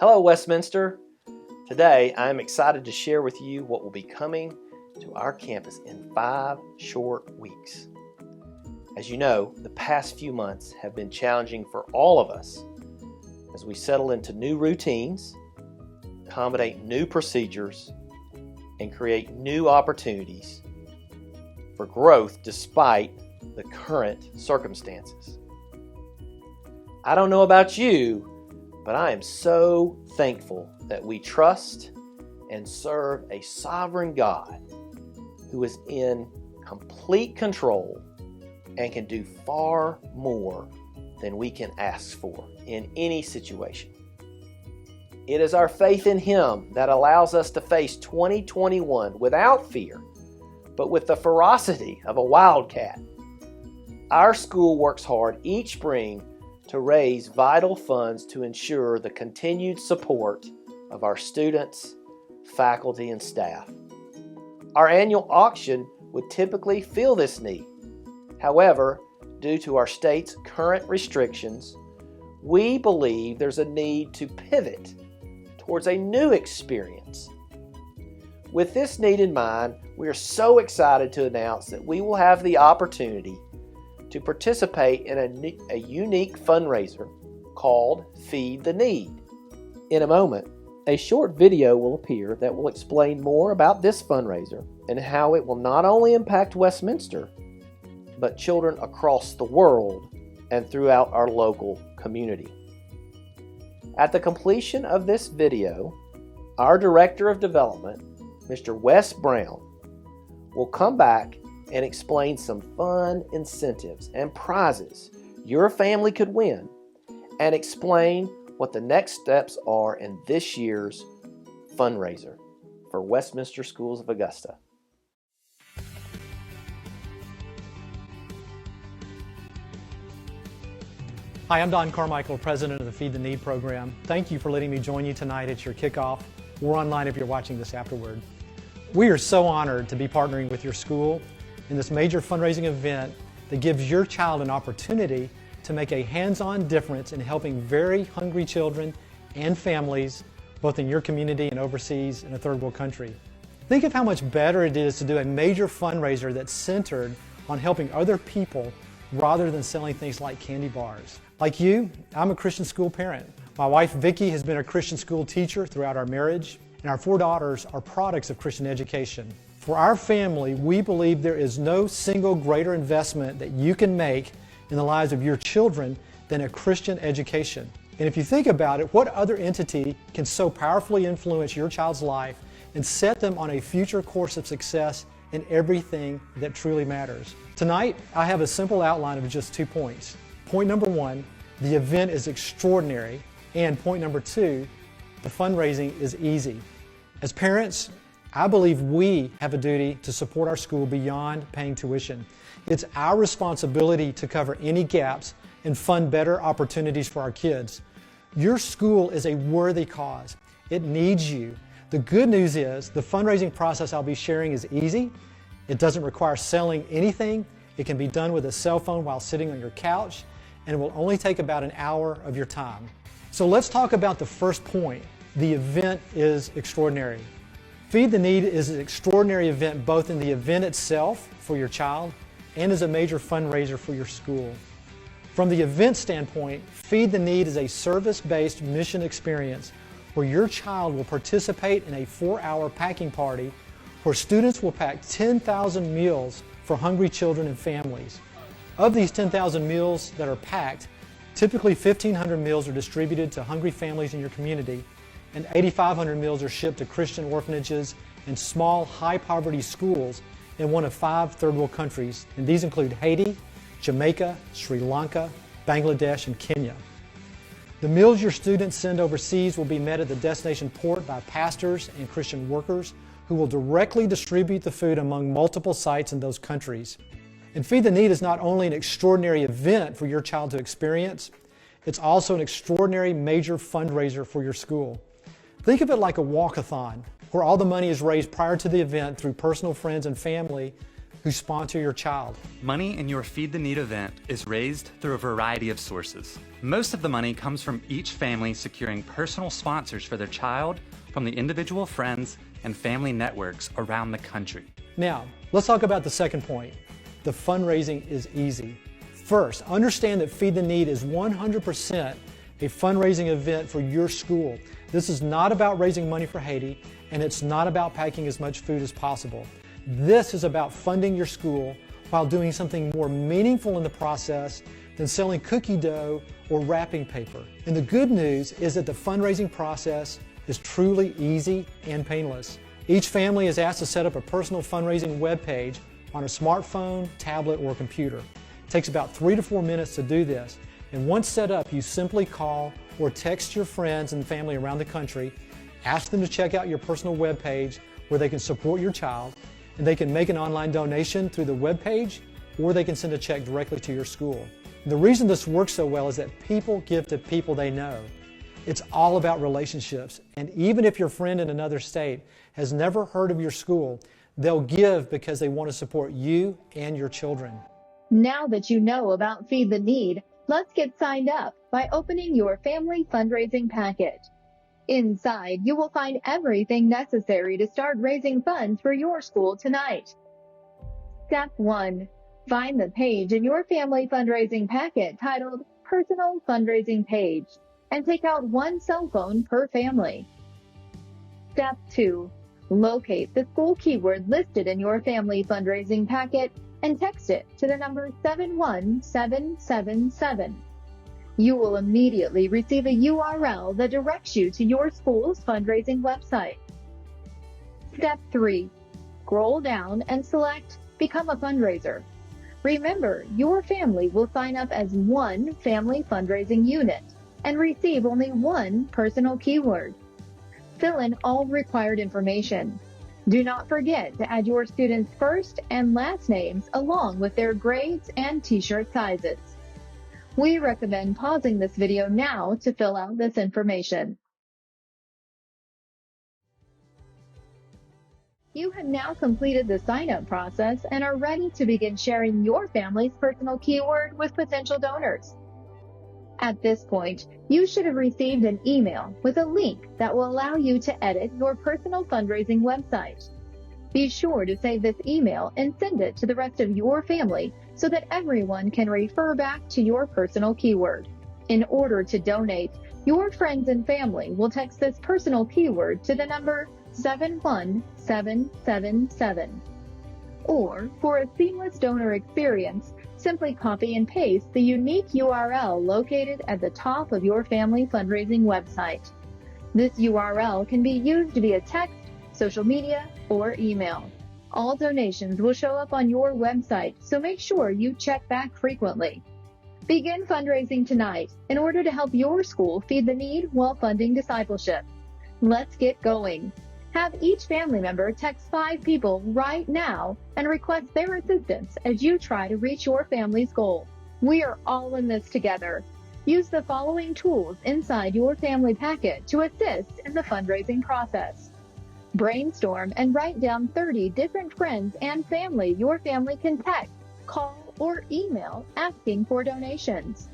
Hello, Westminster. Today, I am excited to share with you what will be coming to our campus in 5 short weeks. As you know, the past few months have been challenging for all of us as we settle into new routines, accommodate new procedures, and create new opportunities for growth despite the current circumstances. I don't know about you, but I am so thankful that we trust and serve a sovereign God who is in complete control and can do far more than we can ask for in any situation. It is our faith in Him that allows us to face 2021 without fear, but with the ferocity of a wildcat. Our school works hard each spring to raise vital funds to ensure the continued support of our students, faculty, and staff. Our annual auction would typically fill this need. However, due to our state's current restrictions, we believe there's a need to pivot towards a new experience. With this need in mind, we are so excited to announce that we will have the opportunity to participate in a unique fundraiser called Feed the Need. In a moment, a short video will appear that will explain more about this fundraiser and how it will not only impact Westminster, but children across the world and throughout our local community. At the completion of this video, our Director of Development, Mr. Wes Brown, will come back and explain some fun incentives and prizes your family could win and explain what the next steps are in this year's fundraiser for Westminster Schools of Augusta. Hi, I'm Don Carmichael, President of the Feed the Need program. Thank you for letting me join you tonight at your kickoff or online if you're watching this afterward. We are so honored to be partnering with your school in this major fundraising event that gives your child an opportunity to make a hands-on difference in helping very hungry children and families, both in your community and overseas in a third world country. Think of how much better it is to do a major fundraiser that's centered on helping other people rather than selling things like candy bars. Like you, I'm a Christian school parent. My wife Vicki has been a Christian school teacher throughout our marriage, and our 4 daughters are products of Christian education. For our family, we believe there is no single greater investment that you can make in the lives of your children than a Christian education. And if you think about it, what other entity can so powerfully influence your child's life and set them on a future course of success in everything that truly matters? Tonight, I have a simple outline of just 2 points. Point number 1, the event is extraordinary. And point number 2, the fundraising is easy. As parents, I believe we have a duty to support our school beyond paying tuition. It's our responsibility to cover any gaps and fund better opportunities for our kids. Your school is a worthy cause. It needs you. The good news is the fundraising process I'll be sharing is easy. It doesn't require selling anything. It can be done with a cell phone while sitting on your couch, and it will only take about an hour of your time. So let's talk about the first point. The event is extraordinary. Feed the Need is an extraordinary event both in the event itself for your child and as a major fundraiser for your school. From the event standpoint, Feed the Need is a service-based mission experience where your child will participate in a 4-hour packing party where students will pack 10,000 meals for hungry children and families. Of these 10,000 meals that are packed, typically 1,500 meals are distributed to hungry families in your community, and 8,500 meals are shipped to Christian orphanages and small, high-poverty schools in one of 5 third world countries, and these include Haiti, Jamaica, Sri Lanka, Bangladesh, and Kenya. The meals your students send overseas will be met at the destination port by pastors and Christian workers who will directly distribute the food among multiple sites in those countries. And Feed the Need is not only an extraordinary event for your child to experience, it's also an extraordinary major fundraiser for your school. Think of it like a walkathon, where all the money is raised prior to the event through personal friends and family who sponsor your child. Money in your Feed the Need event is raised through a variety of sources. Most of the money comes from each family securing personal sponsors for their child from the individual friends and family networks around the country. Now, let's talk about the second point. The fundraising is easy. First, understand that Feed the Need is 100% a fundraising event for your school. This is not about raising money for Haiti, and it's not about packing as much food as possible. This is about funding your school while doing something more meaningful in the process than selling cookie dough or wrapping paper. And the good news is that the fundraising process is truly easy and painless. Each family is asked to set up a personal fundraising webpage on a smartphone, tablet, or computer. It takes about 3 to 4 minutes to do this. And once set up, you simply call or text your friends and family around the country, ask them to check out your personal webpage where they can support your child, and they can make an online donation through the webpage, or they can send a check directly to your school. The reason this works so well is that people give to people they know. It's all about relationships, and even if your friend in another state has never heard of your school, they'll give because they want to support you and your children. Now that you know about Feed the Need, let's get signed up by opening your family fundraising packet. Inside, you will find everything necessary to start raising funds for your school tonight. Step 1. Find the page in your family fundraising packet titled Personal Fundraising Page and take out one cell phone per family. Step 2. Locate the school keyword listed in your family fundraising packet and text it to the number 71777. You will immediately receive a URL that directs you to your school's fundraising website. Step 3. Scroll down and select Become a Fundraiser. Remember, your family will sign up as one family fundraising unit and receive only one personal keyword. Fill in all required information. Do not forget to add your students' first and last names along with their grades and t-shirt sizes. We recommend pausing this video now to fill out this information. You have now completed the sign-up process and are ready to begin sharing your family's personal keyword with potential donors. At this point, you should have received an email with a link that will allow you to edit your personal fundraising website. Be sure to save this email and send it to the rest of your family so that everyone can refer back to your personal keyword. In order to donate, your friends and family will text this personal keyword to the number 71777. Or, for a seamless donor experience, simply copy and paste the unique URL located at the top of your family fundraising website. This URL can be used via text, social media, or email. All donations will show up on your website, so make sure you check back frequently. Begin fundraising tonight in order to help your school feed the need while funding discipleship. Let's get going. Have each family member text 5 people right now and request their assistance as you try to reach your family's goal. We are all in this together. Use the following tools inside your family packet to assist in the fundraising process. Brainstorm and write down 30 different friends and family your family can text, call, or email asking for donations.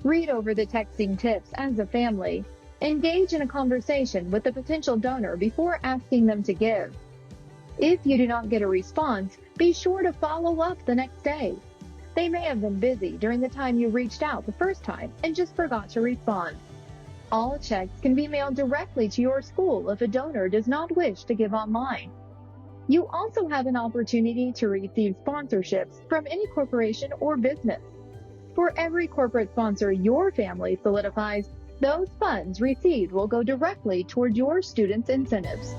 Read over the texting tips as a family. Engage in a conversation with the potential donor before asking them to give. If you do not get a response, be sure to follow up the next day. They may have been busy during the time you reached out the first time and just forgot to respond. All checks can be mailed directly to your school if a donor does not wish to give online. You also have an opportunity to receive sponsorships from any corporation or business. For every corporate sponsor your family solidifies, those funds received will go directly toward your students' incentives.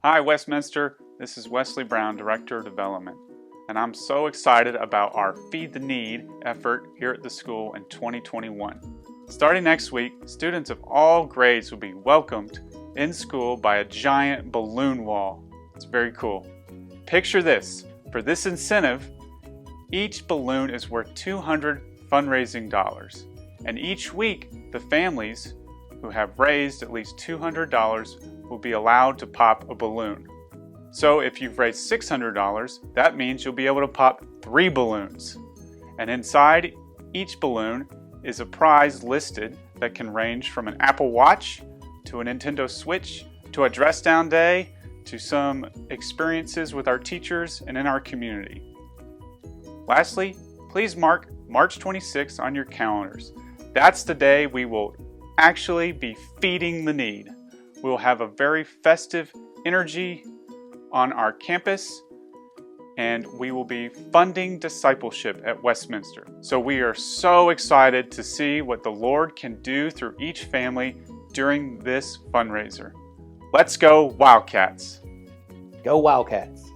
Hi, Westminster. This is Wesley Brown, Director of Development, and I'm so excited about our Feed the Need effort here at the school in 2021. Starting next week, students of all grades will be welcomed in school by a giant balloon wall. It's very cool. Picture this. For this incentive, each balloon is worth $200 fundraising dollars, and each week the families who have raised at least $200 will be allowed to pop a balloon. So if you've raised $600, that means you'll be able to pop 3 balloons. And inside each balloon is a prize listed that can range from an Apple Watch to a Nintendo Switch to a dress down day to some experiences with our teachers and in our community. Lastly, please mark March 26th on your calendars. That's the day we will actually be feeding the need. We'll have a very festive energy on our campus, and we will be funding discipleship at Westminster. So we are so excited to see what the Lord can do through each family during this fundraiser. Let's go Wildcats! Go Wildcats!